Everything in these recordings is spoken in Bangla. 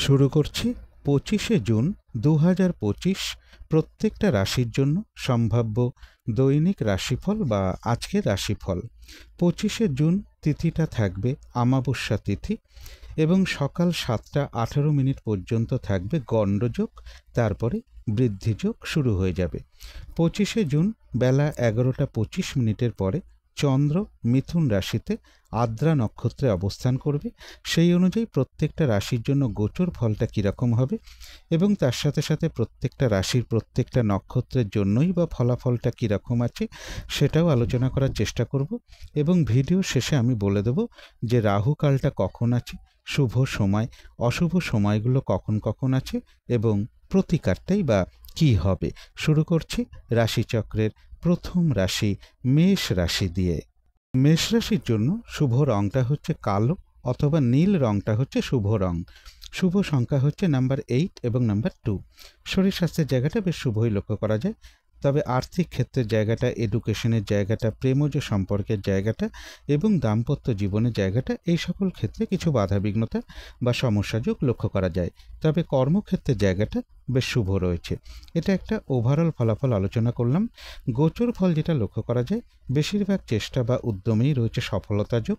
শুরু করছি 25শে জুন 2025 প্রত্যেকটা রাশির জন্য সম্ভাব্য দৈনিক রাশিফল বা আজকের রাশিফল। 25শে জুন তিথিটা থাকবে আমাবস্যা তিথি এবং সকাল 7টা 18 পর্যন্ত থাকবে গণ্ডযোগ, তারপরে বৃদ্ধিযোগ শুরু হয়ে যাবে। 25শে জুন বেলা 11টা 25 পরে চন্দ্র মিথুন রাশিতে আদ্রা নক্ষত্রে অবস্থান করবে। সেই অনুযায়ী প্রত্যেকটা রাশির জন্য গোচর ফলটা কীরকম হবে এবং তার সাথে সাথে প্রত্যেকটা রাশির প্রত্যেকটা নক্ষত্রের জন্যই বা ফলাফলটা কীরকম আছে সেটাও আলোচনা করার চেষ্টা করব। এবং ভিডিও শেষে আমি বলে দেব যে রাহুকালটা কখন আছে, শুভ সময় অশুভ সময়গুলো কখন কখন আছে এবং প্রতিকারটাই বা কী হবে। শুরু করছি রাশিচক্রের প্রথম রাশি মেষ রাশি দিয়ে। মেষ রাশির জন্য শুভ রংটা হচ্ছে কালো অথবা নীল রংটা হচ্ছে শুভ রং। শুভ সংখ্যা হচ্ছে নাম্বার 8 এবং নাম্বার 2। শরীর স্বাস্থ্যের জায়গাটা বেশ শুভই লক্ষ্য করা যায়, তবে আর্থিক ক্ষেত্রের জায়গাটা, এডুকেশনের জায়গাটা, প্রেমজ সম্পর্কের জায়গাটা এবং দাম্পত্য জীবনের জায়গাটা, এই সকল ক্ষেত্রে কিছু বাধাবিঘ্নতা বা সমস্যাযোগ লক্ষ্য করা যায়। তবে কর্মক্ষেত্রের জায়গাটা বেশ শুভ রয়েছে। এটা একটা ওভারঅল ফলাফল আলোচনা করলাম। গোচর ফল যেটা লক্ষ্য করা যায়, বেশিরভাগ চেষ্টা বা উদ্যমেই রয়েছে সফলতা যোগ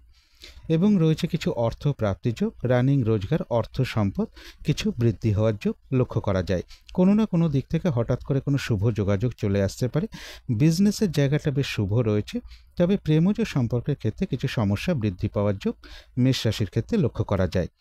এবং রয়েছে কিছু অর্থ প্রাপ্তিযোগ, রানিং রোজগার, অর্থ সম্পদ কিছু বৃদ্ধি হওয়ার যোগ লক্ষ্য করা যায়। কোনো না কোনো দিক থেকে হঠাৎ করে কোনো শুভ যোগাযোগ চলে আসতে পারে। বিজনেসের জায়গাটা বেশ শুভ রয়েছে, তবে প্রেমজ সম্পর্কের ক্ষেত্রে কিছু সমস্যা বৃদ্ধি পাওয়ার যোগ মেষ রাশির ক্ষেত্রে লক্ষ্য করা যায়।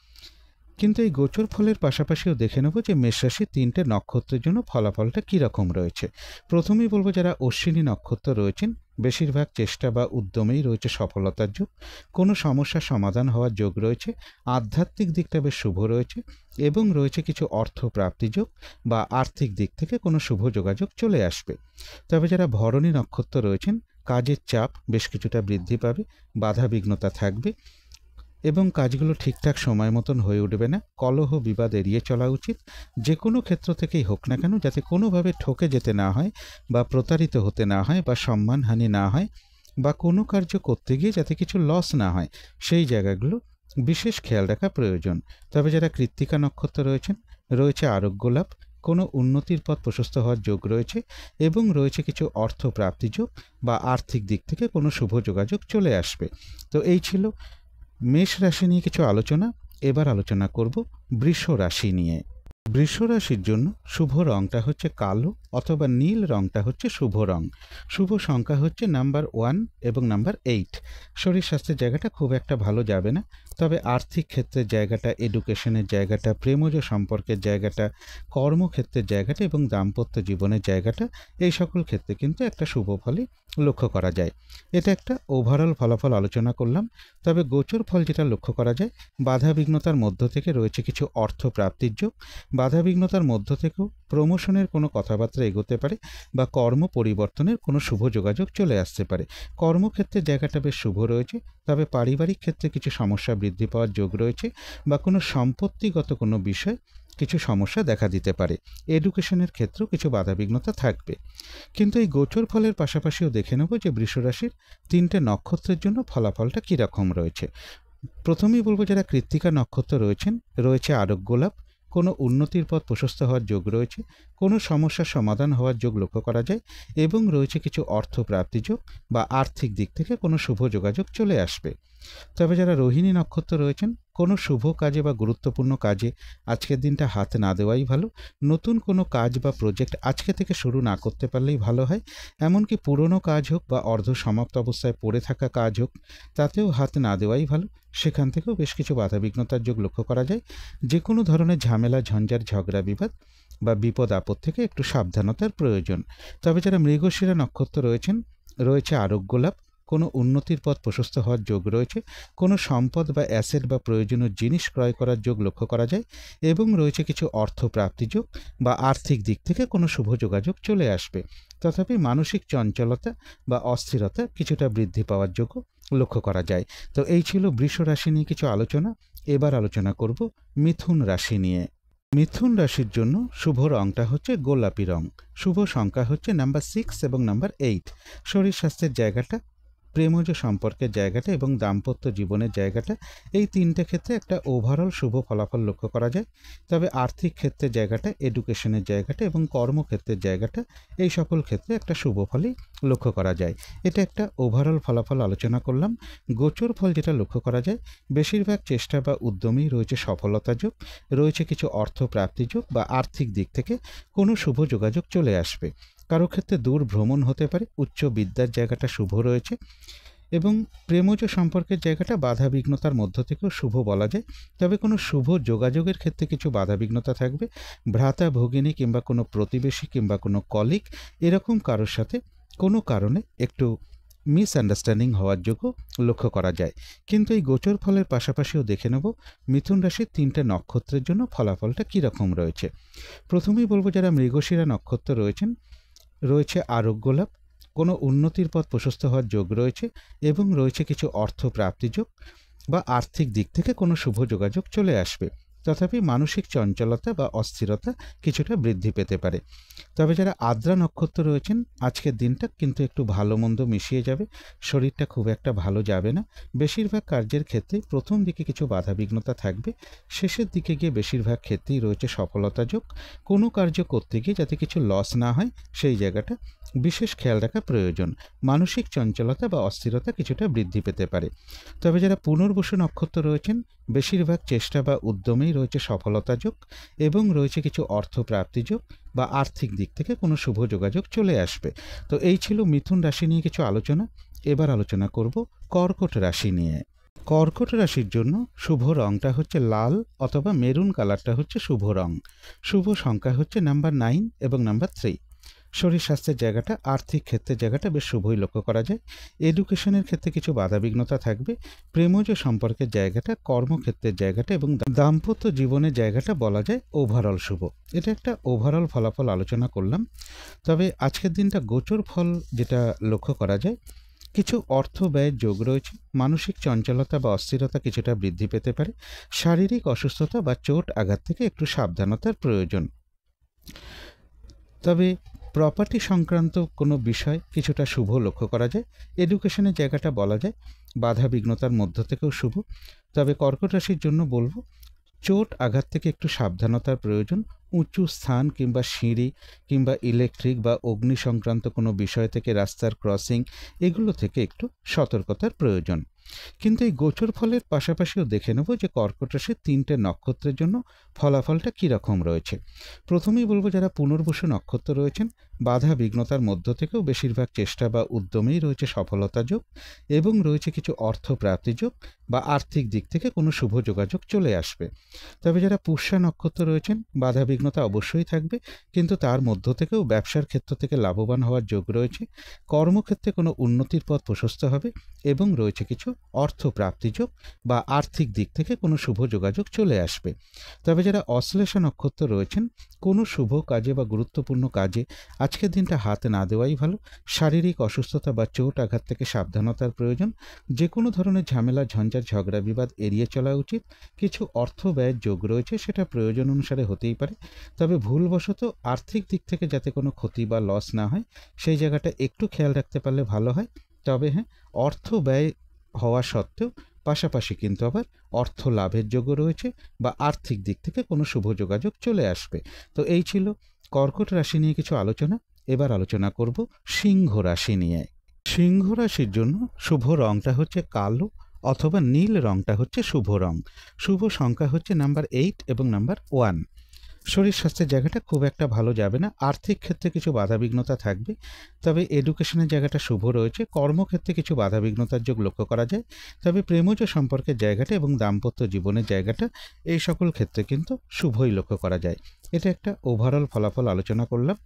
কিন্তু এই গোচর ফলের পাশাপাশিও দেখে নেব যে মেষ রাশির 3টে নক্ষত্রের জন্য ফলাফলটা কীরকম রয়েছে। প্রথমেই বলবো যারা অশ্বিনী নক্ষত্র রয়েছেন, বেশিরভাগ চেষ্টা বা উদ্যমেই রয়েছে সফলতার যোগ, কোনো সমস্যার সমাধান হওয়ার যোগ রয়েছে, আধ্যাত্মিক দিকটা বেশ শুভ রয়েছে এবং রয়েছে কিছু অর্থ প্রাপ্তি যোগ বা আর্থিক দিক থেকে কোনো শুভ যোগাযোগ চলে আসবে। তবে যারা ভরণী নক্ষত্র রয়েছেন, কাজের চাপ বেশ কিছুটা বৃদ্ধি পাবে, বাধাবিঘ্নতা থাকবে এবং কাজগুলো ঠিকঠাক সময় মতন হয়ে উঠবে না। কলহ বিবাদ এড়িয়ে চলা উচিত, যে কোনো ক্ষেত্র থেকেই হোক না কেন, যাতে কোনোভাবে ঠকে যেতে না হয় বা প্রতারিত হতে না হয় বা সম্মানহানি না হয় বা কোনো কার্য করতে গিয়ে যাতে কিছু লস না হয়, সেই জায়গাগুলো বিশেষ খেয়াল রাখা প্রয়োজন। তবে যারা কৃত্তিকা নক্ষত্র রয়েছেন, রয়েছে আরোগ্য লাভ, কোনো উন্নতির পথ প্রশস্ত হওয়ার যোগ রয়েছে এবং রয়েছে কিছু অর্থ প্রাপ্তি যোগ বা আর্থিক দিক থেকে কোনো শুভ যোগাযোগ চলে আসবে। তো এই ছিল মেষ রাশি নিয়ে কিছু আলোচনা। এবার আলোচনা করব বৃষ রাশি নিয়ে। বৃষ রাশির জন্য শুভ রংটা হচ্ছে কালো অথবা নীল রংটা হচ্ছে শুভ রং। শুভ সংখ্যা হচ্ছে নাম্বার 1 এবং নাম্বার 8। শরীর স্বাস্থ্যের জায়গাটা খুব একটা ভালো যাবে না, তবে আর্থিক ক্ষেত্রের জায়গাটা, এডুকেশনের জায়গাটা, প্রেমজ সম্পর্কের জায়গাটা, কর্মক্ষেত্রের জায়গাটা এবং দাম্পত্য জীবনের জায়গাটা, এই সকল ক্ষেত্রে কিন্তু একটা শুভ ফলই লক্ষ্য করা যায়। এটা একটা ওভারঅল ফলাফল আলোচনা করলাম। তবে গোচর ফল যেটা লক্ষ্য করা যায়, বাধাবিঘ্নতার মধ্য থেকে রয়েছে কিছু অর্থ প্রাপ্তির যোগ, বাধাবিঘ্নতার মধ্য থেকেও প্রমোশনের কোনো কথাবার্তা এগোতে পারে বা কর্ম পরিবর্তনের কোনো শুভ যোগাযোগ চলে আসতে পারে। কর্মক্ষেত্রের জায়গাটা বেশ শুভ রয়েছে, তবে পারিবারিক ক্ষেত্রে কিছু সমস্যা বৃদ্ধি পাওয়ার যোগ রয়েছে বা কোনো সম্পত্তিগত কোনো বিষয় কিছু সমস্যা দেখা দিতে পারে। এডুকেশনের ক্ষেত্রেও কিছু বাধাবিঘ্নতা থাকবে। কিন্তু এই গোচর ফলের পাশাপাশিও দেখে নেব যে বৃষ রাশির 3টে নক্ষত্রের জন্য ফলাফলটা কীরকম রয়েছে। প্রথমেই বলবো যারা কৃত্তিকা নক্ষত্র রয়েছেন, রয়েছে আরোগ্য লাভ, কোনো উন্নতির পথ প্রশস্ত হওয়ার যোগ রয়েছে, কোনো সমস্যার সমাধান হওয়ার যোগ লক্ষ্য করা যায় এবং রয়েছে কিছু অর্থ প্রাপ্তি যোগ বা আর্থিক দিক থেকে কোনো শুভ যোগাযোগ চলে আসবে। তবে যারা রোহিণী নক্ষত্র রয়েছেন, কোনো শুভ কাজে বা গুরুত্বপূর্ণ কাজে আজকের দিনটা হাত না দেওয়াই ভালো। নতুন কোনো কাজ বা প্রজেক্ট আজকে থেকে শুরু না করতে পারলেই ভালো হয়। এমনকি পুরনো কাজ হোক বা অর্ধ সমাপ্ত অবস্থায় পড়ে থাকা কাজ হোক, তাতেও হাত না দেওয়াই ভালো। সেখান থেকেও বেশ কিছু বাধাবিঘ্নতার যোগ লক্ষ্য করা যায়। যে কোনো ধরনের ঝামেলা, ঝঞ্ঝাট, ঝগড়া, বিবাদ বা বিপদ আপদ থেকে একটু সাবধানতার প্রয়োজন। তবে যারা মৃগশিরা নক্ষত্র রয়েছেন, রয়েছে আরোগ্য লাভ, কোনো উন্নতির পথ প্রশস্ত হওয়ার যোগ রয়েছে, কোনো সম্পদ বা অ্যাসেট বা প্রয়োজনীয় জিনিস ক্রয় করার যোগ লক্ষ্য করা যায় এবং রয়েছে কিছু অর্থ প্রাপ্তি যোগ বা আর্থিক দিক থেকে কোনো শুভ যোগাযোগ চলে আসবে। তথাপি মানসিক চঞ্চলতা বা অস্থিরতা কিছুটা বৃদ্ধি পাওয়ার যোগও লক্ষ্য করা যায়। তো এই ছিল বৃষ রাশি নিয়ে কিছু আলোচনা। এবার আলোচনা করব মিথুন রাশি নিয়ে। মিথুন রাশির জন্য শুভ রংটা হচ্ছে গোলাপি রং। শুভ সংখ্যা হচ্ছে নাম্বার 6 এবং নাম্বার 8। শরীর স্বাস্থ্যের জায়গাটা প্রেমজ সম্পর্কের জায়গাটা এবং দাম্পত্য জীবনের জায়গাটা, এই তিনটে ক্ষেত্রে একটা ওভারঅল শুভ ফলাফল লক্ষ্য করা যায়। তবে আর্থিক ক্ষেত্রের জায়গাটা, এডুকেশনের জায়গাটা এবং কর্মক্ষেত্রের জায়গাটা, এই সকল ক্ষেত্রে একটা শুভ ফলই লক্ষ্য করা যায়। এটা একটা ওভারঅল ফলাফল আলোচনা করলাম। গোচর ফল যেটা লক্ষ্য করা যায়, বেশিরভাগ চেষ্টা বা উদ্যমেই রয়েছে সফলতা যোগ, রয়েছে কিছু অর্থ প্রাপ্তি যোগ বা আর্থিক দিক থেকে কোনো শুভ যোগাযোগ চলে আসবে। কারো ক্ষেত্রে দূর ভ্রমণ হতে পারে, উচ্চ বিদ্যার জায়গাটা শুভ রয়েছে এবং প্রেমজ সম্পর্কের জায়গাটা বাধাবিঘ্নতার মধ্য থেকেও শুভ বলা যায়। তবে কোনো শুভ যোগাযোগের ক্ষেত্রে কিছু বাধাবিঘ্নতা থাকবে। ভ্রাতা ভগিনী কিংবা কোনো প্রতিবেশী কিংবা কোনো কলিগ এরকম কারোর সাথে কোনো কারণে একটু মিসআন্ডারস্ট্যান্ডিং হওয়ার যোগ্য লক্ষ্য করা যায়। কিন্তু এই গোচর ফলের পাশাপাশিও দেখে নেব মিথুন রাশির 3টে নক্ষত্রের জন্য ফলাফলটা কীরকম রয়েছে। প্রথমেই বলবো, যারা মৃগশিরা নক্ষত্র রয়েছে আরোগ্য লাভ, কোনো উন্নতির পথ প্রশস্ত হওয়ার যোগ রয়েছে এবং রয়েছে কিছু অর্থ প্রাপ্তি যোগ বা আর্থিক দিক থেকে কোনো শুভ যোগাযোগ চলে আসবে। তথাপি মানসিক চঞ্চলতা বা অস্থিরতা কিছুটা বৃদ্ধি পেতে পারে। তবে যারা আদ্রা নক্ষত্র রয়েছেন, আজকের দিনটা কিন্তু একটু ভালো মন্দ মিশিয়ে যাবে, শরীরটা খুব একটা ভালো যাবে না। বেশিরভাগ কার্যের ক্ষেত্রেই প্রথম দিকে কিছু বাধাবিঘ্নতা থাকবে, শেষের দিকে গিয়ে বেশিরভাগ ক্ষেত্রেই রয়েছে সফলতা যোগ। কোনো কার্য করতে গিয়ে যাতে কিছু লস না হয় সেই জায়গাটা বিশেষ খেয়াল রাখা প্রয়োজন। মানসিক চঞ্চলতা বা অস্থিরতা কিছুটা বৃদ্ধি পেতে পারে। তবে যারা পুনর্বসু নক্ষত্র রয়েছেন, বেশিরভাগ চেষ্টা বা উদ্যমেই রয়েছে সফলতা যোগ এবং রয়েছে কিছু অর্থ প্রাপ্তি যোগ বা আর্থিক দিক থেকে কোনো শুভ যোগাযোগ চলে আসবে। তো এই ছিল মিথুন রাশি নিয়ে কিছু আলোচনা। এবার আলোচনা করব কর্কট রাশি নিয়ে। কর্কট রাশির জন্য শুভ রংটা হচ্ছে লাল অথবা মেরুন কালারটা হচ্ছে শুভ রং। শুভ সংখ্যা হচ্ছে নাম্বার 9 এবং নাম্বার 3। শরীর স্বাস্থ্যের জায়গাটা, আর্থিক ক্ষেত্রের জায়গাটা বেশ শুভই লক্ষ্য করা যায়। এডুকেশনের ক্ষেত্রে কিছু বাধাবিঘ্নতা থাকবে। প্রেমজ সম্পর্কের জায়গাটা, কর্মক্ষেত্রের জায়গাটা এবং দাম্পত্য জীবনের জায়গাটা বলা যায় ওভারঅল শুভ। এটা একটা ওভারঅল ফলাফল আলোচনা করলাম। তবে আজকের দিনটা গোচর ফল যেটা লক্ষ্য করা যায়, কিছু অর্থ ব্যয়ের যোগ রয়েছে। মানসিক চঞ্চলতা বা অস্থিরতা কিছুটা বৃদ্ধি পেতে পারে। শারীরিক অসুস্থতা বা চোট আঘাত থেকে একটু সাবধানতার প্রয়োজন। তবে প্রপার্টি সংক্রান্ত কোনো বিষয় কিছুটা শুভ লক্ষ্য করা যায়। এডুকেশনের জায়গাটা বলা যায় বাধা বিঘ্নতার মধ্য থেকেও শুভ। তবে কর্কট রাশির জন্য বলবো, চোট আঘাত থেকে একটু সাবধানতার প্রয়োজন। উঁচু স্থান কিংবা সিঁড়ি কিংবা ইলেকট্রিক বা অগ্নি সংক্রান্ত কোনো বিষয় থেকে রাস্তার ক্রসিং, এগুলো থেকে একটু সতর্কতার প্রয়োজন। কিন্তু এই গোচর ফলের পাশাপাশিও দেখে নেব যে কর্কট রাশির 3টে নক্ষত্রের জন্য ফলাফলটা কীরকম রয়েছে। প্রথমেই বলবো, যারা পুনর্বসু নক্ষত্র রয়েছেন, বাধা বিঘ্নতার মধ্য থেকেও বেশিরভাগ চেষ্টা বা উদ্যমেই রয়েছে সফলতা যোগ এবং রয়েছে কিছু অর্থ প্রাপ্তি যোগ বা আর্থিক দিক থেকে কোনো শুভ যোগাযোগ চলে আসবে। তবে যারা পুষ্যা নক্ষত্র রয়েছেন, বাধা বিঘ্নতা অবশ্যই থাকবে, কিন্তু তার মধ্য থেকেও ব্যবসার ক্ষেত্র থেকে লাভবান হওয়ার যোগ রয়েছে। কর্মক্ষেত্রে কোনো উন্নতির পথ প্রশস্ত হবে এবং রয়েছে কিছু অর্থ প্রাপ্তি যোগ বা আর্থিক দিক থেকে কোনো শুভ যোগাযোগ চলে আসবে। তবে যারা অশ্লেষা নক্ষত্র রয়েছেন, কোনো শুভ কাজে বা গুরুত্বপূর্ণ কাজে আজকের দিনটা হাত না দেওয়াই ভালো। শারীরিক অসুস্থতা বা চোট আঘাত থেকে সাবধানতার প্রয়োজন। যে কোনো ধরনের ঝামেলা, ঝঞ্ঝাট, ঝগড়া বিবাদ এড়িয়ে চলা উচিত। কিছু অর্থ ব্যয়ের যোগ রয়েছে, সেটা প্রয়োজন অনুসারে হতেই পারে। তবে ভুলবশত আর্থিক দিক থেকে যাতে কোনো ক্ষতি বা লস না হয় সেই জায়গাটা একটু খেয়াল রাখতে পারলে ভালো হয়। তবে হ্যাঁ, অর্থ ব্যয় হওয়া সত্ত্বেও পাশাপাশি কিন্তু আবার অর্থ লাভের যোগও রয়েছে বা আর্থিক দিক থেকে কোনো শুভ যোগাযোগ চলে আসবে। তো এই ছিল কর্কট রাশি নিয়ে কিছু আলোচনা। এবার আলোচনা করব সিংহ রাশি নিয়ে। সিংহ রাশির জন্য শুভ রংটা হচ্ছে কালো অথবা নীল রংটা হচ্ছে শুভ রং। শুভ সংখ্যা হচ্ছে নাম্বার 8 এবং নাম্বার 1। শরীর স্বাস্থ্যের জায়গাটা খুব একটা ভালো যাবে না। আর্থিক ক্ষেত্রে কিছু বাধাবিঘ্নতা থাকবে। তবে এডুকেশনের জায়গাটা শুভ রয়েছে। কর্মক্ষেত্রে কিছু বাধাবিঘ্নতার যোগ লক্ষ্য করা যায়। তবে প্রেমজ সম্পর্কের জায়গাটা এবং দাম্পত্য জীবনের জায়গাটা, এই সকল ক্ষেত্রে কিন্তু শুভই লক্ষ্য করা যায়। এটা একটা ওভারঅল ফলাফল আলোচনা করলাম।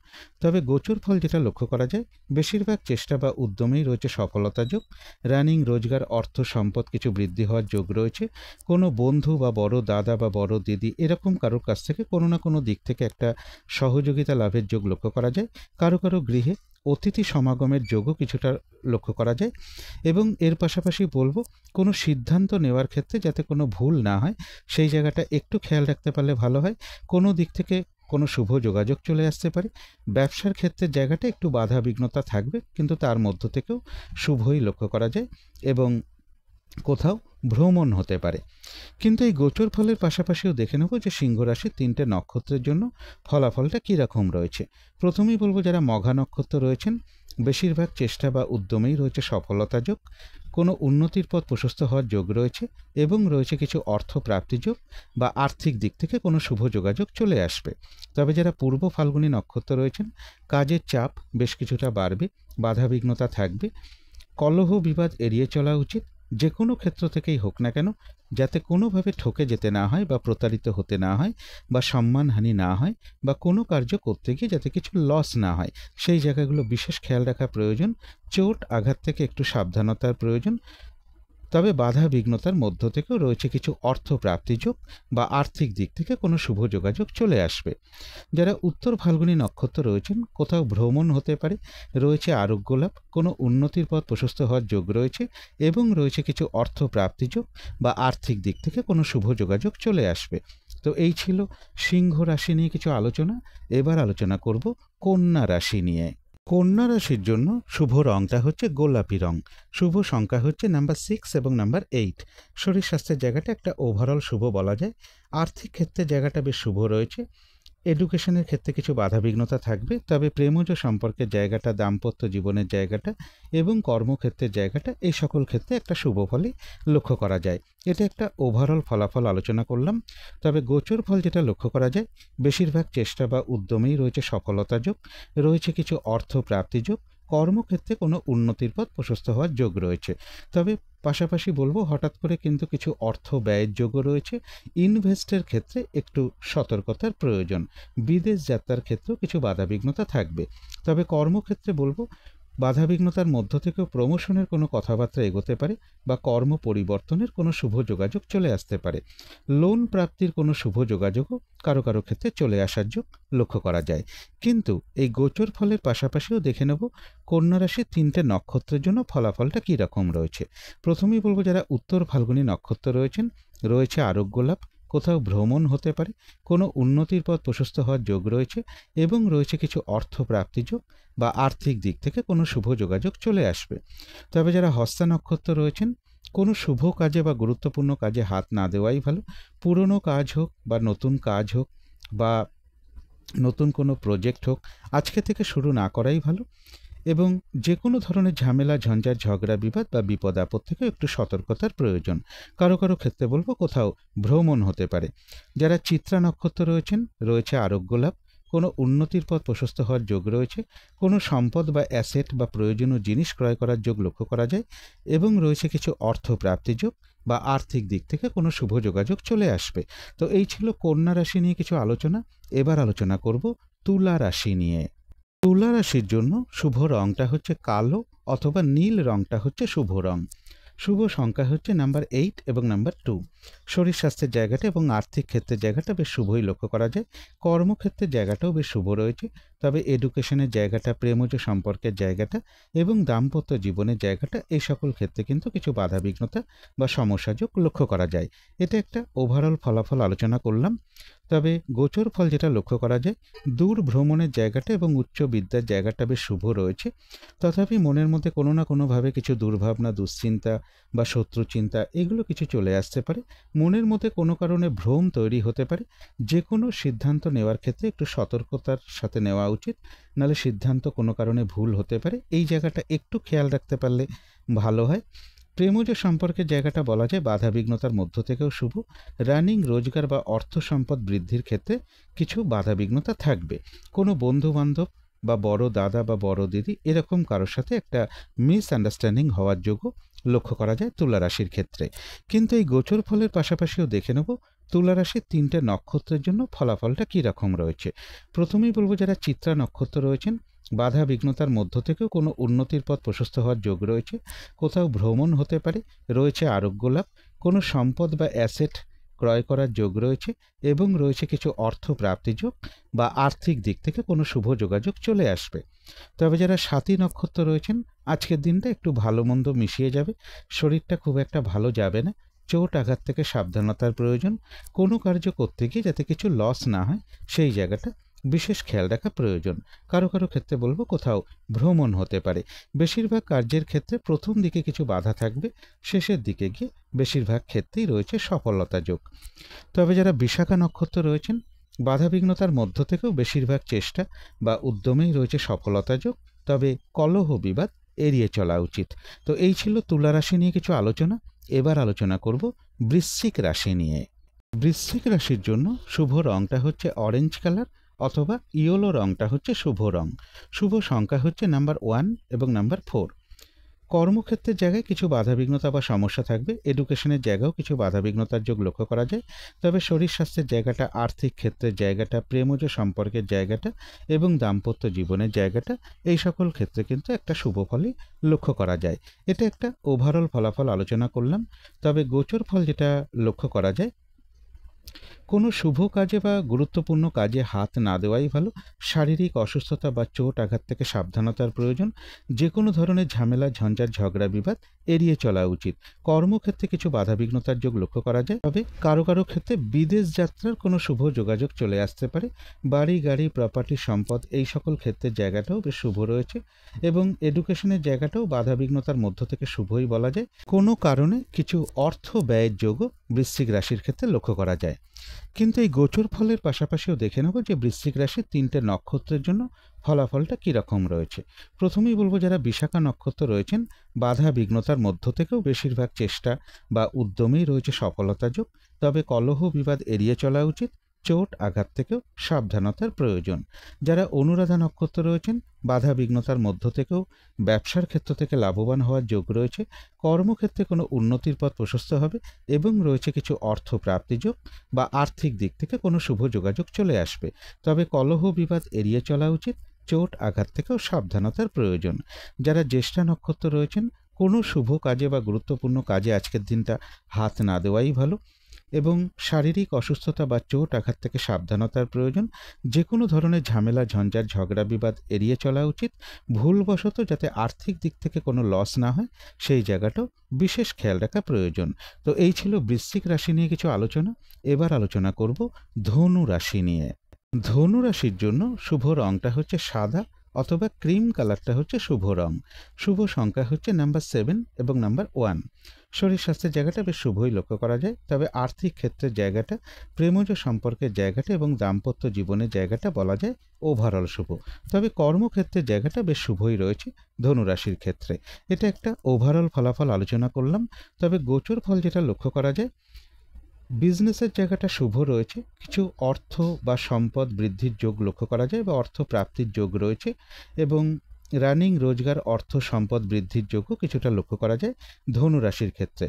তবে গোচর ফল যেটা লক্ষ্য করা যায়, বেশিরভাগ চেষ্টা বা উদ্যমেই রয়েছে সফলতা যোগ। রানিং, রোজগার, অর্থ সম্পদ কিছু বৃদ্ধি হওয়ার যোগ রয়েছে। কোনো বন্ধু বা বড় দাদা বা বড় দিদি এরকম কারোর কাছ থেকে কোনো না কোনো দিক থেকে একটা সহযোগিতা লাভের যোগ লক্ষ্য করা যায়। কারো কারো গৃহে অতিথি সমাগমের যোগও কিছুটা লক্ষ্য করা যায়। এবং এর পাশাপাশি বলবো, কোনো সিদ্ধান্ত নেওয়ার ক্ষেত্রে যাতে কোনো ভুল না হয় সেই জায়গাটা একটু খেয়াল রাখতে পারলে ভালো হয়। কোনো দিক থেকে কোনো শুভ যোগাযোগ চলে আসতে পারে। ব্যবসার ক্ষেত্রের জায়গাটা একটু বাধা বিঘ্নতা থাকবে, কিন্তু তার মধ্য থেকেও শুভই লক্ষ্য করা যায় এবং কোথাও ভ্রমণ হতে পারে। কিন্তু এই গোচর ফলের পাশাপাশিও দেখে নেব যে সিংহ রাশির 3টে নক্ষত্রের জন্য ফলাফলটা কীরকম রয়েছে। প্রথমেই বলবো যারা মঘা নক্ষত্র রয়েছেন, বেশিরভাগ চেষ্টা বা উদ্যমেই রয়েছে সফলতা যোগ, কোনো উন্নতির পথ প্রশস্ত হওয়ার যোগ রয়েছে এবং রয়েছে কিছু অর্থ প্রাপ্তি যোগ বা আর্থিক দিক থেকে কোনো শুভ যোগাযোগ চলে আসবে। তবে যারা পূর্ব ফাল্গুনী নক্ষত্র রয়েছেন, কাজের চাপ বেশ কিছুটা বাড়বে, বাধাবিঘ্নতা থাকবে, কলহ বিবাদ এড়িয়ে চলা উচিত যে কোনো ক্ষেত্র থেকেই হোক না কেন, যাতে কোনোভাবে ঠকে যেতে না হয় বা প্রতারিত হতে না হয় বা সম্মানহানি না হয় বা কোনো কার্য করতে গিয়ে যাতে কিছু লস না হয়, সেই জায়গাগুলো বিশেষ খেয়াল রাখা প্রয়োজন। চোট আঘাত থেকে একটু সাবধানতার প্রয়োজন। তবে বাধা বিঘ্নতার মধ্য থেকেও রয়েছে কিছু অর্থ প্রাপ্তিযোগ বা আর্থিক দিক থেকে কোনো শুভ যোগাযোগ চলে আসবে। যারা উত্তর ফাল্গুনী নক্ষত্র রয়েছেন, কোথাও ভ্রমণ হতে পারে, রয়েছে আরোগ্য লাভ, কোনো উন্নতির পথ প্রশস্ত হওয়ার যোগ রয়েছে এবং রয়েছে কিছু অর্থ প্রাপ্তিযোগ বা আর্থিক দিক থেকে কোনো শুভ যোগাযোগ চলে আসবে। তো এই ছিল সিংহ রাশি নিয়ে কিছু আলোচনা। এবার আলোচনা করব কন্যা রাশি নিয়ে। কন্যা রাশির জন্য শুভ রংটা হচ্ছে গোলাপি রং, শুভ সংখ্যা হচ্ছে নাম্বার 6 এবং নাম্বার 8। শরীর স্বাস্থ্যের জায়গাটা একটা ওভারঅল শুভ বলা যায়। আর্থিক ক্ষেত্রে জায়গাটা বেশ শুভ রয়েছে। এডুকেশনের ক্ষেত্রে কিছু বাধাবিঘ্নতা থাকবে, তবে প্রেমজ সম্পর্কের জায়গাটা, দাম্পত্য জীবনের জায়গাটা এবং কর্মক্ষেত্রের জায়গাটা, এই সকল ক্ষেত্রে একটা শুভ ফলই লক্ষ্য করা যায়। এটা একটা ওভারঅল ফলাফল আলোচনা করলাম। তবে গোচর ফল যেটা লক্ষ্য করা যায়, বেশিরভাগ চেষ্টা বা উদ্যমেই রয়েছে সফলতা যোগ, রয়েছে কিছু অর্থ প্রাপ্তি যোগ, কর্মক্ষেত্রে কোনো উন্নতির পথ প্রশস্ত হওয়ার যোগ রয়েছে। তবে পাশাপাশি বলবো হঠাৎ করে কিন্তু কিছু অর্থ ব্যয়ের যোগও রয়েছে। ইনভেস্টের ক্ষেত্রে একটু সতর্কতার প্রয়োজন। বিদেশ যাত্রার ক্ষেত্রেও কিছু বাধাবিঘ্নতা থাকবে। তবে কর্মক্ষেত্রে বলবো বাধাবিঘ্নতার মধ্য থেকেও প্রমোশনের কোনো কথাবার্তা এগোতে পারে বা কর্ম পরিবর্তনের কোনো শুভ যোগাযোগ চলে আসতে পারে। লোন প্রাপ্তির কোনো শুভ যোগাযোগও কারো কারো ক্ষেত্রে চলে আসার যোগ লক্ষ্য করা যায়। কিন্তু এই গোচর ফলের পাশাপাশিও দেখে নেব কন্যা রাশির 3টে নক্ষত্রের জন্য ফলাফলটা কী রকম রয়েছে। প্রথমেই বলবো যারা উত্তর ফাল্গুনী নক্ষত্র রয়েছেন, রয়েছে আরোগ্য লাভ, কোথাও ভ্রমণ হতে পারে, কোনো উন্নতির পথ প্রশস্ত হওয়ার যোগ রয়েছে এবং রয়েছে কিছু অর্থ প্রাপ্তি যোগ বা আর্থিক দিক থেকে কোনো শুভ যোগাযোগ চলে আসবে। তবে যারা হস্তা নক্ষত্র রয়েছেন, কোনো শুভ কাজে বা গুরুত্বপূর্ণ কাজে হাত না দেওয়াই ভালো। পুরনো কাজ হোক বা নতুন কাজ হোক বা নতুন কোনো প্রজেক্ট হোক, আজকে থেকে শুরু না করাই ভালো। এবং যে কোনো ধরনের ঝামেলা, ঝঞ্ঝাট, ঝগড়া, বিবাদ বা বিপদ আপদ থেকে একটু সতর্কতার প্রয়োজন। কারো কারো ক্ষেত্রে বলবো কোথাও ভ্রমণ হতে পারে। যারা চিত্রা নক্ষত্র রয়েছেন, রয়েছে আরোগ্য লাভ, কোনো উন্নতির পথ প্রশস্ত হওয়ার যোগ রয়েছে, কোনো সম্পদ বা অ্যাসেট বা প্রয়োজনীয় জিনিস ক্রয় করার যোগ লক্ষ্য করা যায় এবং রয়েছে কিছু অর্থ প্রাপ্তি যোগ বা আর্থিক দিক থেকে কোনো শুভ যোগাযোগ চলে আসবে। তো এই ছিল কন্যা রাশি নিয়ে কিছু আলোচনা। এবার আলোচনা করব তুলা রাশি নিয়ে। তুলা রাশির জন্য শুভ রংটা হচ্ছে কালো অথবা নীল রংটা হচ্ছে শুভ রং। শুভ সংখ্যা হচ্ছে নাম্বার 8 এবং নাম্বার 2। শরীর স্বাস্থ্যের জায়গাটা এবং আর্থিক ক্ষেত্রের জায়গাটা বেশ শুভই লক্ষ্য করা যায়। কর্মক্ষেত্রের জায়গাটাও বেশ শুভ রয়েছে। তবে এডুকেশনের জায়গাটা, প্রেমজ সম্পর্কের জায়গাটা এবং দাম্পত্য জীবনের জায়গাটা, এই সকল ক্ষেত্রে কিন্তু কিছু বাধাবিঘ্নতা বা সমস্যাযোগ লক্ষ্য করা যায়। এটা একটা ওভারঅল ফলাফল আলোচনা করলাম। তবে গোচর ফল যেটা লক্ষ্য করা যায়, দূর ভ্রমণের জায়গাটা এবং উচ্চ বিদ্যার জায়গাটা বেশ শুভ রয়েছে। তথাপি মনের মধ্যে কোনো না কোনোভাবে কিছু দুর্ভাবনা, দুশ্চিন্তা বা শত্রু চিন্তা, এগুলো কিছু চলে আসতে পারে। মনের মধ্যে কোনো কারণে ভ্রম তৈরি হতে পারে। যে কোনো সিদ্ধান্ত নেওয়ার ক্ষেত্রে একটু সতর্কতার সাথে নেওয়া উচিত, নাহলে সিদ্ধান্ত কোনো কারণে ভুল হতে পারে। এই জায়গাটা একটু খেয়াল রাখতে পারলে ভালো হয়। প্রেমজ সম্পর্কের জায়গাটা বলা যায় বাধাবিঘ্নতার মধ্য থেকেও শুভ। রানিং, রোজগার বা অর্থ সম্পদ বৃদ্ধির ক্ষেত্রে কিছু বাধাবিঘ্নতা থাকবে। কোনো বন্ধুবান্ধব বা বড় দাদা বা বড় দিদি, এরকম কারোর সাথে একটা মিসআন্ডারস্ট্যান্ডিং হওয়ার যোগও লক্ষ্য করা যায় তুলা রাশির ক্ষেত্রে। কিন্তু এই গোচর ফলের পাশাপাশিও দেখে নেব তুলা রাশির 3টে নক্ষত্রের জন্য ফলাফলটা কী রকম রয়েছে। প্রথমেই বলবো যারা চিত্রা নক্ষত্র রয়েছেন, বাধা বিঘ্নতার মধ্য থেকেও কোনো উন্নতির পথ প্রশস্ত হওয়ার যোগ রয়েছে। কোথাও ভ্রমণ হতে পারে, রয়েছে আরোগ্য লাভ, কোনো সম্পদ বা অ্যাসেট ক্রয় করার যোগ রয়েছে এবং রয়েছে কিছু অর্থ প্রাপ্তি যোগ বা আর্থিক দিক থেকে কোনো শুভ যোগাযোগ চলে আসবে। তবে যারা স্বাতী নক্ষত্র রয়েছেন, আজকের দিনটা একটু ভালো মন্দ মিশিয়ে যাবে। শরীরটা খুব একটা ভালো যাবে না। চোট আঘাত থেকে সাবধানতার প্রয়োজন। কোনো কার্য করতে গিয়ে যাতে কিছু লস না হয় সেই জায়গাটা বিশেষ খেয়াল রাখা প্রয়োজন। কারো কারো ক্ষেত্রে বলবো কোথাও ভ্রমণ হতে পারে। বেশিরভাগ কার্যের ক্ষেত্রে প্রথম দিকে কিছু বাধা থাকবে, শেষের দিকে গিয়ে বেশিরভাগ ক্ষেত্রেই রয়েছে সফলতা যোগ। তবে যারা বিশাখা নক্ষত্র রয়েছেন, বাধাবিঘ্নতার মধ্য থেকেও বেশিরভাগ চেষ্টা বা উদ্যমেই রয়েছে সফলতা যোগ। তবে কলহ বিবাদ এড়িয়ে চলা উচিত। তো এই ছিল তুলা রাশি নিয়ে কিছু আলোচনা। এবার আলোচনা করব বৃশ্চিক রাশি নিয়ে। বৃশ্চিক রাশির জন্য শুভ রংটা হচ্ছে অরেঞ্জ কালার অথবা ইয়েলো রংটা হচ্ছে শুভ রং। শুভ সংখ্যা হচ্ছে নাম্বার 1 এবং নাম্বার 4। কর্মক্ষেত্রের জায়গায় কিছু বাধাবিঘ্নতা বা সমস্যা থাকবে। এডুকেশনের জায়গাও কিছু বাধাবিঘ্নতার যোগ লক্ষ্য করা যায়। তবে শরীর স্বাস্থ্যের জায়গাটা, আর্থিক ক্ষেত্রের জায়গাটা, প্রেমজ সম্পর্কের জায়গাটা এবং দাম্পত্য জীবনের জায়গাটা, এই সকল ক্ষেত্রে কিন্তু একটা শুভ ফলই লক্ষ্য করা যায়। এটা একটা ওভারঅল ফলাফল আলোচনা করলাম। তবে গোচর ফল যেটা লক্ষ্য করা যায়, কোনো শুভ কাজে বা গুরুত্বপূর্ণ কাজে হাত না দেওয়াই ভালো। শারীরিক অসুস্থতা বা চোট আঘাত থেকে সাবধানতার প্রয়োজন। যে কোনো ধরনের ঝামেলা, ঝঞ্ঝাট, ঝগড়া, বিবাদ এড়িয়ে চলা উচিত। কর্মক্ষেত্রে কিছু বাধাবিঘ্নতার যোগ লক্ষ্য করা যায়। তবে কারো কারো ক্ষেত্রে বিদেশ যাত্রার কোনো শুভ যোগাযোগ চলে আসতে পারে। বাড়ি, গাড়ি, প্রপার্টি, সম্পদ এই সকল ক্ষেত্রের জায়গাটাও বেশ শুভ রয়েছে এবং এডুকেশনের জায়গাটাও বাধাবিঘ্নতার মধ্য থেকে শুভই বলা যায়। কোনো কারণে কিছু অর্থ ব্যয়ের যোগও বৃশ্চিক রাশির ক্ষেত্রে লক্ষ্য করা যায়। কিন্তু এই গোচর ফলের পাশাপাশিও দেখে নেব যে বৃশ্চিক রাশির 3টে নক্ষত্রের জন্য ফলাফলটা কীরকম রয়েছে। প্রথমেই বলবো যারা বিশাখা নক্ষত্র রয়েছেন, বাধা বিঘ্নতার মধ্য থেকেও বেশিরভাগ চেষ্টা বা উদ্যমেই রয়েছে সফলতা যোগ। তবে কলহ বিবাদ এড়িয়ে চলা উচিত। চোট আঘাত থেকেও সাবধানতার প্রয়োজন। যারা অনুরাধা নক্ষত্র রয়েছেন, বাধা বিঘ্নতার মধ্য থেকেও ব্যবসার ক্ষেত্র থেকে লাভবান হওয়ার যোগ রয়েছে। কর্মক্ষেত্রে কোনো উন্নতির পথ প্রশস্ত হবে এবং রয়েছে কিছু অর্থ প্রাপ্তি যোগ বা আর্থিক দিক থেকে কোনো শুভ যোগাযোগ চলে আসবে। তবে কলহ বিবাদ এড়িয়ে চলা উচিত। চোট আঘাত থেকেও সাবধানতার প্রয়োজন। যারা জ্যেষ্ঠা নক্ষত্র রয়েছেন, কোনো শুভ কাজে বা গুরুত্বপূর্ণ কাজে আজকের দিনটা হাত না দেওয়াই ভালো এবং শারীরিক অসুস্থতা বা চোট আঘাত থেকে সাবধানতার প্রয়োজন। যে কোনো ধরনের ঝামেলা, ঝঞ্ঝাট, ঝগড়া, বিবাদ এড়িয়ে চলা উচিত। ভুলবশত যাতে আর্থিক দিক থেকে কোনো লস না হয় সেই জায়গাটাও বিশেষ খেয়াল রাখা প্রয়োজন। তো এই ছিল বৃশ্চিক রাশি নিয়ে কিছু আলোচনা। এবার আলোচনা করব ধনু রাশি নিয়ে। ধনু রাশির জন্য শুভ রংটা হচ্ছে সাদা অথবা ক্রিম কালারটা হচ্ছে শুভ রং। শুভ সংখ্যা হচ্ছে নাম্বার 7 এবং নাম্বার 1। শরীর স্বাস্থ্যের জায়গাটা বেশ শুভই লক্ষ্য করা যায়। তবে আর্থিক ক্ষেত্রের জায়গাটা, প্রেমজ সম্পর্কের জায়গাটা এবং দাম্পত্য জীবনের জায়গাটা বলা যায় ওভারঅল শুভ। তবে কর্মক্ষেত্রের জায়গাটা বেশ শুভই রয়েছে ধনুরাশির ক্ষেত্রে। এটা একটা ওভারঅল ফলাফল আলোচনা করলাম। তবে গোচর ফল যেটা লক্ষ্য করা যায়, বিজনেসের জায়গাটা শুভ রয়েছে। কিছু অর্থ বা সম্পদ বৃদ্ধির যোগ লক্ষ্য করা যায় বা অর্থ প্রাপ্তির যোগ রয়েছে এবং রানিং রোজগার, অর্থ সম্পদ বৃদ্ধির যোগও কিছুটা লক্ষ্য করা যায় ধনু রাশির ক্ষেত্রে।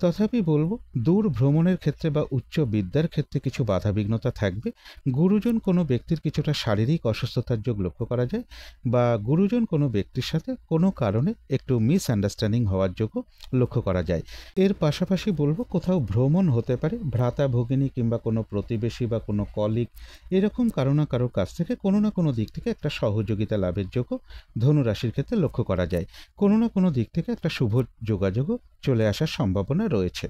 তথাপি বলবো দূর ভ্রমণের ক্ষেত্রে বা উচ্চ বিদ্যার ক্ষেত্রে কিছু বাধাবিঘ্নতা থাকবে। গুরুজন কোনো ব্যক্তির কিছুটা শারীরিক অসুস্থতার যোগ লক্ষ্য করা যায় বা গুরুজন কোনো ব্যক্তির সাথে কোনো কারণে একটু মিসআন্ডারস্ট্যান্ডিং হওয়ার যোগও লক্ষ্য করা যায়। এর পাশাপাশি বলবো কোথাও ভ্রমণ হতে পারে। ভ্রাতা, ভগিনী কিংবা কোনো প্রতিবেশী বা কোনো কলিগ এরকম কারো না কারোর কাছ থেকে কোনো না কোনো দিক থেকে একটা সহযোগিতা লাভের যোগও ধনু রাশির ক্ষেত্রে লক্ষ্য করা যায়। কোনো না কোনো দিক থেকে একটা শুভ যোগাযোগও চলে আসার সম্ভাবনা রয়েছে।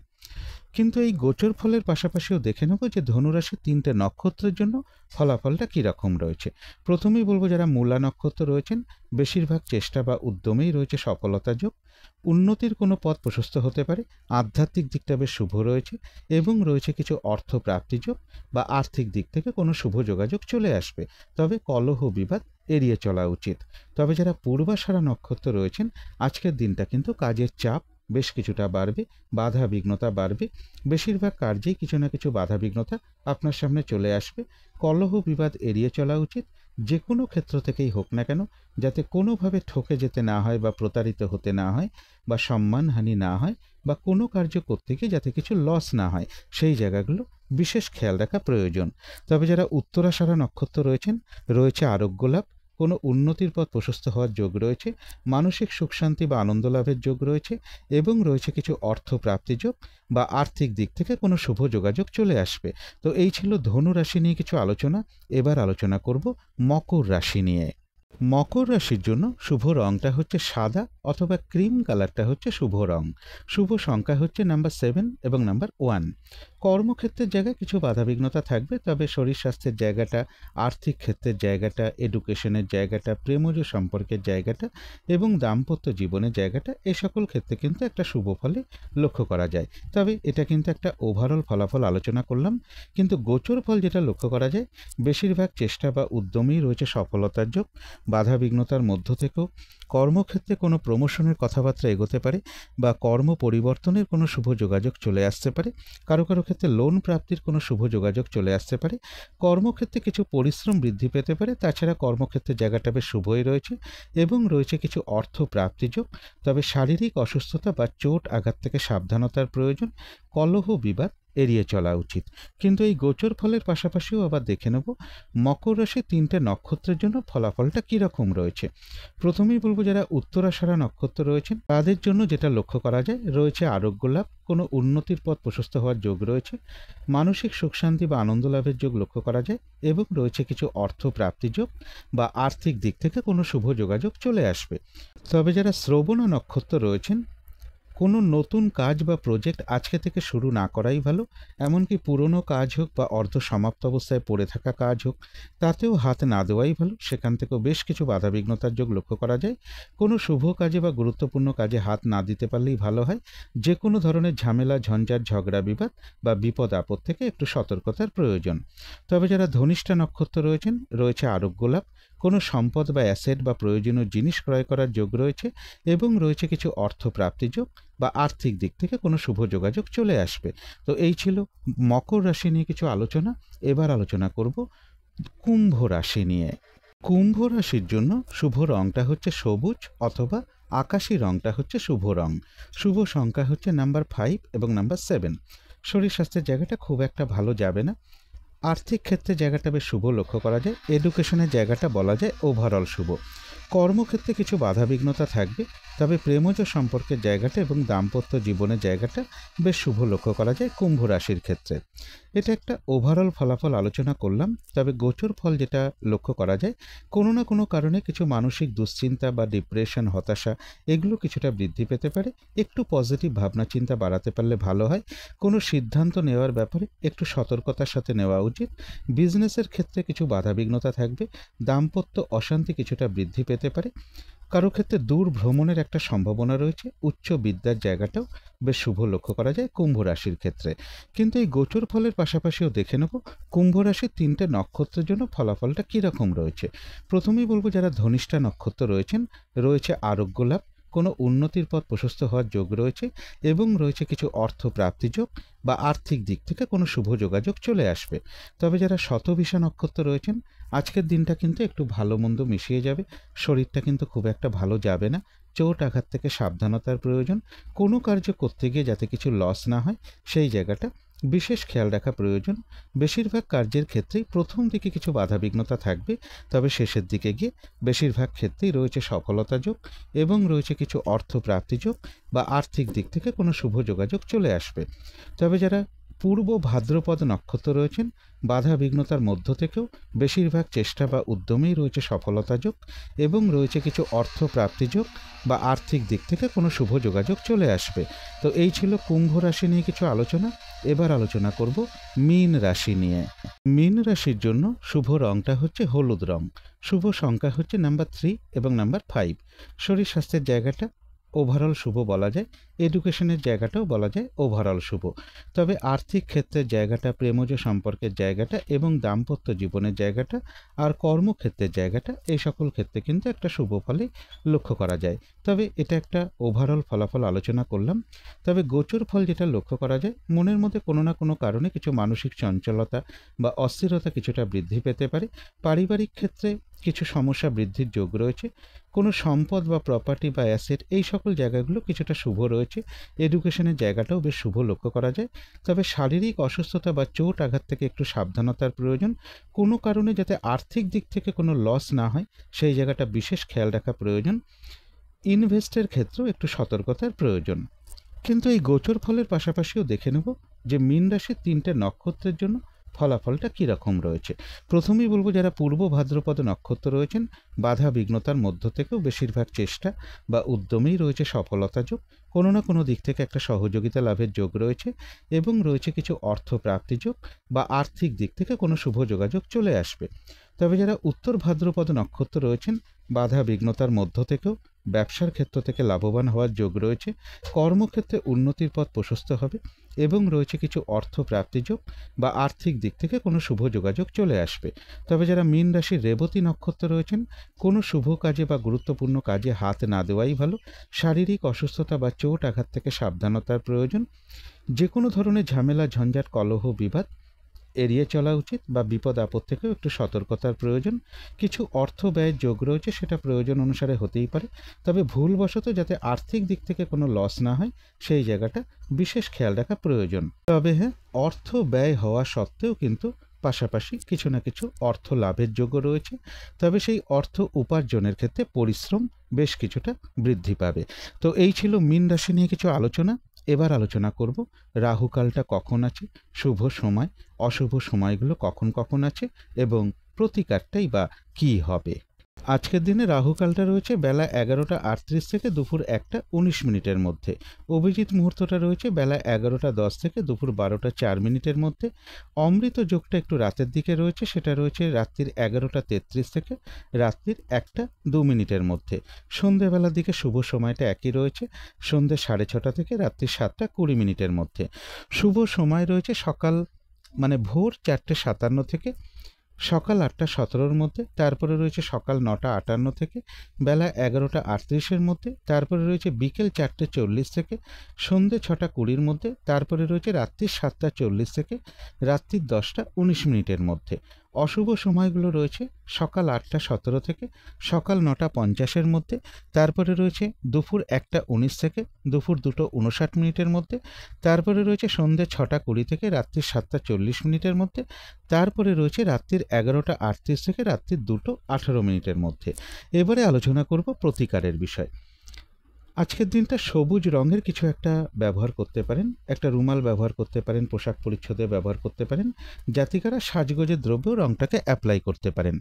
কিন্তু এই গোচর ফলের পাশাপাশিও দেখে নেব যে ধনুরাশির 3টে নক্ষত্রের জন্য ফলাফলটা কীরকম রয়েছে। প্রথমেই বলবো যারা মূলা নক্ষত্র রয়েছেন, বেশিরভাগ চেষ্টা বা উদ্যমেই রয়েছে সফলতা যোগ। উন্নতির কোনো পথ প্রশস্ত হতে পারে। আধ্যাত্মিক দিকটা বেশ শুভ রয়েছে এবং রয়েছে কিছু অর্থ প্রাপ্তি যোগ বা আর্থিক দিক থেকে কোনো শুভ যোগাযোগ চলে আসবে। তবে কলহ বিবাদ এড়িয়ে চলা উচিত। তবে যারা পূর্বাষাঢ়া নক্ষত্র রয়েছেন, আজকের দিনটা কিন্তু কাজের চাপ বেশ কিছুটা বাড়বে, বাধা বিঘ্নতা বাড়বে। বেশিরভাগ কার্যেই কিছু না কিছু বাধা বিঘ্নতা আপনার সামনে চলে আসবে। কলহ বিবাদ এড়িয়ে চলা উচিত। যে কোনো ক্ষেত্র থেকেই হোক না কেন, যাতে কোনোভাবে ঠকে যেতে না হয় বা প্রতারিত হতে না হয় বা সম্মানহানি না হয় বা কোনো কার্য করতে গিয়ে যাতে কিছু লস না হয় সেই জায়গাগুলো বিশেষ খেয়াল রাখা প্রয়োজন। তবে যারা উত্তরাষাঢ়া নক্ষত্র রয়েছেন, রয়েছে আরোগ্য লাভ, কোনো উন্নতির পথ প্রশস্ত হওয়ার যোগ রয়েছে, মানসিক সুখ শান্তি বা আনন্দ লাভের যোগ রয়েছে এবং রয়েছে কিছু অর্থ প্রাপ্তি যোগ বা আর্থিক দিক থেকে কোনো শুভ যোগাযোগ চলে আসবে। তো এই ছিল ধনু রাশি নিয়ে কিছু আলোচনা। এবার আলোচনা করব মকর রাশি নিয়ে। মকর রাশির জন্য শুভ রংটা হচ্ছে সাদা অথবা ক্রিম কালারটা হচ্ছে শুভ রং। শুভ সংখ্যা হচ্ছে নাম্বার 7 এবং নাম্বার 1। কর্মক্ষেত্রের জায়গায় কিছু বাধাবিঘ্নতা থাকবে, তবে শরীর স্বাস্থ্যের জায়গাটা, আর্থিক ক্ষেত্রের জায়গাটা, এডুকেশনের জায়গাটা, প্রেমজ সম্পর্কের জায়গাটা এবং দাম্পত্য জীবনের জায়গাটা, এ সকল ক্ষেত্রে কিন্তু একটা শুভ ফলে লক্ষ্য করা যায়। তবে এটা কিন্তু একটা ওভারঅল ফলাফল আলোচনা করলাম, কিন্তু গোচর ফল যেটা লক্ষ্য করা যায়, বেশিরভাগ চেষ্টা বা উদ্যমেই রয়েছে সফলতার যোগ। বাধাবিঘ্নতার মধ্য থেকেও কর্মক্ষেত্রে কোনো প্রমোশনের কথাবার্তা এগোতে পারে বা কর্ম পরিবর্তনের কোনো শুভ যোগাযোগ চলে আসতে পারে। কারো কারো ক্ষেত্রে লোন প্রাপ্তির কোনো শুভ যোগাযোগ চলে আসতে পারে। কর্মক্ষেত্রে কিছু পরিশ্রম বৃদ্ধি পেতে পারে। তাছাড়া কর্মক্ষেত্রের জায়গাটা বেশ শুভই রয়েছে এবং রয়েছে কিছু অর্থ প্রাপ্তিযোগ। তবে শারীরিক অসুস্থতা বা চোট আঘাত থেকে সাবধানতার প্রয়োজন। কলহ বিবাদ এড়িয়ে চলা উচিত। কিন্তু এই গোচর ফলের পাশাপাশিও আবার দেখে নেব মকর রাশির 3টে নক্ষত্রের জন্য ফলাফলটা কীরকম রয়েছে। প্রথমেই বলবো, যারা উত্তরাষাঢ়া নক্ষত্র রয়েছেন তাদের জন্য যেটা লক্ষ্য করা যায়, রয়েছে আরোগ্য লাভ, কোনো উন্নতির পথ প্রশস্ত হওয়ার যোগ রয়েছে, মানসিক সুখ শান্তি বা আনন্দ লাভের যোগ লক্ষ্য করা যায় এবং রয়েছে কিছু অর্থ প্রাপ্তির যোগ বা আর্থিক দিক থেকে কোনো শুভ যোগাযোগ চলে আসবে। তবে যারা শ্রবণা নক্ষত্র রয়েছেন, কোনো নতুন কাজ বা প্রজেক্ট আজকে থেকে শুরু না করাই ভালো। এমনকি পুরনো কাজ হোক বা অর্ধ সমাপ্ত অবস্থায় পড়ে থাকা কাজ হোক, তাতেও হাত না দেওয়াই ভালো। সেখান থেকেও বেশ কিছু বাধাবিঘ্নতার যোগ লক্ষ্য করা যায়। কোনো শুভ কাজে বা গুরুত্বপূর্ণ কাজে হাত না দিতে পারলেই ভালো হয়। যে কোনো ধরনের ঝামেলা, ঝঞ্ঝাট, ঝগড়া বিবাদ বা বিপদ আপদ থেকে একটু সতর্কতার প্রয়োজন। তবে যারা ধনিষ্ঠা নক্ষত্র রয়েছেন, রয়েছে আরোগ্য লাভ, কোনো সম্পদ বা অ্যাসেট বা প্রয়োজনীয় জিনিস ক্রয় করার যোগ রয়েছে এবং রয়েছে কিছু অর্থ প্রাপ্তির যোগ বা আর্থিক দিক থেকে কোনো শুভ যোগাযোগ চলে আসবে। তো এই ছিল মকর রাশি নিয়ে কিছু আলোচনা। এবার আলোচনা করব কুম্ভ রাশি নিয়ে। কুম্ভ রাশির জন্য শুভ রংটা হচ্ছে সবুজ অথবা আকাশী রংটা হচ্ছে শুভ রং। শুভ সংখ্যা হচ্ছে নাম্বার 5 এবং নাম্বার 7। শরীর স্বাস্থ্যের জায়গাটা খুব একটা ভালো যাবে না। আর্থিক ক্ষেত্রে জায়গাটা বেশ শুভ লক্ষ্য করা যায়। এডুকেশনের জায়গাটা বলা যায় ওভারঅল শুভ। কর্মক্ষেত্রে কিছু বাধাবিঘ্নতা থাকবে, তবে প্রেমজ সম্পর্কের জায়গাটা এবং দাম্পত্য জীবনের জায়গাটা বেশ শুভ লক্ষ্য করা যায় কুম্ভ রাশির ক্ষেত্রে। এটা একটা ওভারঅল ফলাফল আলোচনা করলাম। তবে গোচর ফল যেটা লক্ষ্য করা যায়, কোনো না কোনো কারণে কিছু মানসিক দুশ্চিন্তা বা ডিপ্রেশন, হতাশা এগুলো কিছুটা বৃদ্ধি পেতে পারে। একটু পজিটিভ ভাবনা চিন্তা বাড়াতে পারলে ভালো হয়। কোনো সিদ্ধান্ত নেওয়ার ব্যাপারে একটু সতর্কতার সাথে নেওয়া উচিত। বিজনেসের ক্ষেত্রে কিছু বাধাবিঘ্নতা থাকবে। দাম্পত্য অশান্তি কিছুটা বৃদ্ধি পেতে পারে। কারো ক্ষেত্রে দূর ভ্রমণের একটা সম্ভাবনা রয়েছে। উচ্চ বিদ্যার জায়গাটাও বেশ শুভ লক্ষ্য করা যায় কুম্ভ রাশির ক্ষেত্রে। কিন্তু এই গোচর ফলের পাশাপাশিও দেখে নেব কুম্ভ রাশির 3টে নক্ষত্রের জন্য ফলাফলটা কীরকম রয়েছে। প্রথমেই বলবো, যারা ধনিষ্ঠা নক্ষত্র রয়েছেন, রয়েছে আরোগ্য লাভ, কোনো উন্নতির পথ প্রশস্ত হওয়ার যোগ রয়েছে এবং রয়েছে কিছু অর্থ প্রাপ্তি যোগ বা আর্থিক দিক থেকে কোনো শুভ যোগাযোগ চলে আসবে। তবে যারা শতভিষা নক্ষত্র রয়েছেন, আজকের দিনটা কিন্তু একটু ভালো মন্দ মিশিয়ে যাবে। শরীরটা কিন্তু খুব একটা ভালো যাবে না। চোট আঘাত থেকে সাবধানতার প্রয়োজন। কোনো কার্য করতে গিয়ে যাতে কিছু লস না হয়, সেই জায়গাটা বিশেষ খেয়াল রাখা প্রয়োজন। বেশিরভাগ কার্যের ক্ষেত্রেই প্রথম দিকে কিছু বাধাবিঘ্নতা থাকবে, তবে শেষের দিকে গিয়ে বেশিরভাগ ক্ষেত্রেই রয়েছে সফলতা যোগ এবং রয়েছে কিছু অর্থ প্রাপ্তি যোগ বা আর্থিক দিক থেকে কোনো শুভ যোগাযোগ চলে আসবে। তবে যারা পূর্ব ভাদ্রপদ নক্ষত্র রয়েছেন, বাধা বিঘ্নতার মধ্য থেকেও বেশিরভাগ চেষ্টা বা উদ্যমেই রয়েছে সফলতা যোগ এবং রয়েছে কিছু অর্থ প্রাপ্তি যোগ বা আর্থিক দিক থেকে কোনো শুভ যোগাযোগ চলে আসবে। তো এই ছিল কুম্ভ রাশি নিয়ে কিছু আলোচনা। এবার আলোচনা করব মীন রাশি নিয়ে। মীন রাশির জন্য শুভ রংটা হচ্ছে হলুদ রং। শুভ সংখ্যা হচ্ছে নাম্বার 3 এবং নাম্বার 5। শরীর স্বাস্থ্যের জায়গাটা ওভারঅল শুভ বলা যায়। এডুকেশনের জায়গাটাও বলা যায় ওভারঅল শুভ। তবে আর্থিক ক্ষেত্রের জায়গাটা, প্রেমজ সম্পর্কের জায়গাটা এবং দাম্পত্য জীবনের জায়গাটা আর কর্মক্ষেত্রের জায়গাটা, এই সকল ক্ষেত্রে কিন্তু একটা শুভ ফলে লক্ষ্য করা যায়। তবে এটা একটা ওভারঅল ফলাফল আলোচনা করলাম। তবে গোচর ফল যেটা লক্ষ্য করা যায়, মনের মধ্যে কোনো না কোনো কারণে কিছু মানসিক চঞ্চলতা বা অস্থিরতা কিছুটা বৃদ্ধি পেতে পারে। পারিবারিক ক্ষেত্রে কিছু সমস্যা বৃদ্ধির যোগ রয়েছে। কোনো সম্পদ বা প্রপার্টি বা অ্যাসেট, এই সকল জায়গাগুলো কিছুটা শুভ রয়েছে। এডুকেশনের জায়গাটাও বেশ শুভ লক্ষ্য করা যায়। তবে শারীরিক অসুস্থতা বা চোট আঘাত থেকে একটু সাবধানতার প্রয়োজন। কোনো কারণে যাতে আর্থিক দিক থেকে কোনো লস না হয়, সেই জায়গাটা বিশেষ খেয়াল রাখা প্রয়োজন। ইনভেস্টের ক্ষেত্রেও একটু সতর্কতার প্রয়োজন। কিন্তু এই গোচর ফলের পাশাপাশিও দেখে নেব যে মীন রাশির 3টে নক্ষত্রের জন্য ফলাফলটা কীরকম রয়েছে। প্রথমেই বলবো, যারা পূর্ব ভাদ্রপদ নক্ষত্র রয়েছেন, বাধা বিঘ্নতার মধ্য থেকেও বেশিরভাগ চেষ্টা বা উদ্যমেই রয়েছে সফলতা যোগ, কোনো না কোনো দিক থেকে একটা সহযোগিতা লাভের যোগ রয়েছে, এবং রয়েছে কিছু অর্থ প্রাপ্তি যোগ বা আর্থিক দিক থেকে কোনো শুভ যোগাযোগ চলে আসবে। তবে যারা উত্তর ভাদ্রপদ নক্ষত্র রয়েছেন, বাধা বিঘ্নতার মধ্য থেকেও ব্যবসার ক্ষেত্র থেকে লাভবান হওয়ার যোগ রয়েছে, কর্মক্ষেত্রে উন্নতির পথ প্রশস্ত হবে, এবং রয়েছে কিছু অর্থ প্রাপ্তি যোগ বা আর্থিক দিক থেকে কোনো শুভ যোগাযোগ চলে আসবে। তবে যারা মীন রাশির রেবতী নক্ষত্র রয়েছেন, কোনো শুভ কাজে বা গুরুত্বপূর্ণ কাজে হাত না দেওয়াই ভালো। শারীরিক অসুস্থতা বা চোট আঘাত থেকে সাবধানতার প্রয়োজন। যে কোনো ধরনের ঝামেলা, ঝঞ্ঝাট, কলহ, বিবাদ এড়িয়ে চলা উচিত, বা বিপদ আপদ থেকেও একটু সতর্কতার প্রয়োজন। কিছু অর্থ ব্যয়ের যোগ রয়েছে, সেটা প্রয়োজন অনুসারে হতেই পারে, তবে ভুলবশত যাতে আর্থিক দিক থেকে কোনো লস না হয় সেই জায়গাটা বিশেষ খেয়াল রাখা প্রয়োজন। তবে হ্যাঁ, অর্থ ব্যয় হওয়া সত্ত্বেও কিন্তু পাশাপাশি কিছু না কিছু অর্থ লাভের যোগ্য রয়েছে। তবে সেই অর্থ উপার্জনের ক্ষেত্রে পরিশ্রম বেশ কিছুটা বৃদ্ধি পাবে। তো এই ছিল মীন রাশি নিয়ে কিছু আলোচনা। এবার আলোচনা করব রাহুকালটা কখন আছে, শুভ সময়, অশুভ সময়গুলো কখন কখন আছে, এবং প্রতিকারটাই বা কী হবে। আজকের দিনে রাহুকালটা রয়েছে বেলা 11:38 থেকে দুপুর 1:19 মধ্যে। অভিজিৎ মুহূর্তটা রয়েছে বেলা 11:10 থেকে দুপুর 12:04 মধ্যে। অমৃত যোগটা একটু রাতের দিকে রয়েছে, সেটা রয়েছে রাত্রির 11:33 থেকে রাত্রির 1:02 মধ্যে। সন্ধেবেলার দিকে শুভ সময়টা একই রয়েছে, সন্ধে 6:30 থেকে রাত্রি 7:20 মধ্যে। শুভ সময় রয়েছে সকাল ভোর 4:57 থেকে সকাল 8:17 মধ্যে। তারপরে রয়েছে সকাল 9:58 থেকে বেলা 11:38 মধ্যে। তারপরে রয়েছে বিকেল 4:40 থেকে সন্ধে 6:20 মধ্যে। তারপরে রয়েছে রাত্রি 7:40 থেকে রাত্রি 10:19 মধ্যে। অশুভ সময়গুলো রয়েছে সকাল 8:17 থেকে সকাল 9:50 মধ্যে। তারপরে রয়েছে দুপুর 1:19 থেকে দুপুর 2:59 মধ্যে। তারপরে রয়েছে সন্ধে 6:20 থেকে রাত্রি 7:40 মধ্যে। তারপরে রয়েছে রাত্রির 11:38 থেকে রাত্রি 2:18 মধ্যে। এবারে আলোচনা করব প্রতিকারের বিষয়। আজকের দিনটা সবুজ রঙের কিছু একটা ব্যবহার করতে পারেন, একটা রুমাল ব্যবহার করতে পারেন, পোশাক পরিচ্ছদে ব্যবহার করতে পারেন, জাতিকারা সাজগোজের দ্রব্য রঙটাকে অ্যাপ্লাই করতে পারেন।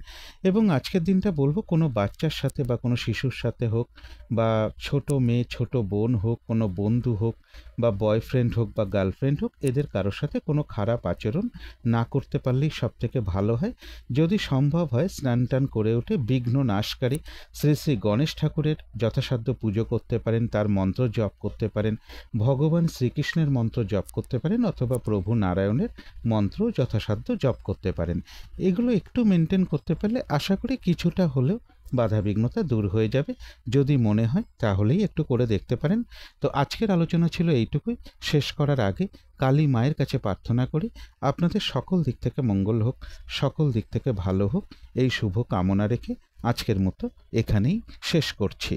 এবং আজকের দিনটা বলবো, কোনো বাচ্চার সাথে বা কোনো শিশুর সাথে হোক, বা ছোট মেয়ে, ছোট বোন হোক, কোনো বন্ধু হোক, বা বয়ফ্রেন্ড হোক বা গার্লফ্রেন্ড হোক, এদের কারোর সাথে কোনো খারাপ আচরণ না করতে পারলেই সব থেকে ভালো হয়। যদি সম্ভব হয় স্নান টান করে উঠে বিঘ্ন নাশকারী শ্রী শ্রী গণেশ ঠাকুরের যথাসাধ্য পুজো করতে পারেন, তার মন্ত্র জপ করতে পারেন, ভগবান শ্রীকৃষ্ণের মন্ত্র জপ করতে পারেন, অথবা প্রভু নারায়ণের মন্ত্র যথাসাধ্য জপ করতে পারেন। এগুলো একটু মেনটেন করতে পারলে আশা করি কিছুটা হলেও বাধাবিঘ্নতা দূর হয়ে যাবে। যদি মনে হয় তাহলেই একটু করে দেখতে পারেন। তো আজকের আলোচনা ছিল এইটুকুই। শেষ করার আগে কালী মায়ের কাছে প্রার্থনা করি আপনাদের সকল দিক থেকে মঙ্গল হোক, সকল দিক থেকে ভালো হোক, এই শুভ কামনা রেখে আজকের মতো এখানেই শেষ করছি।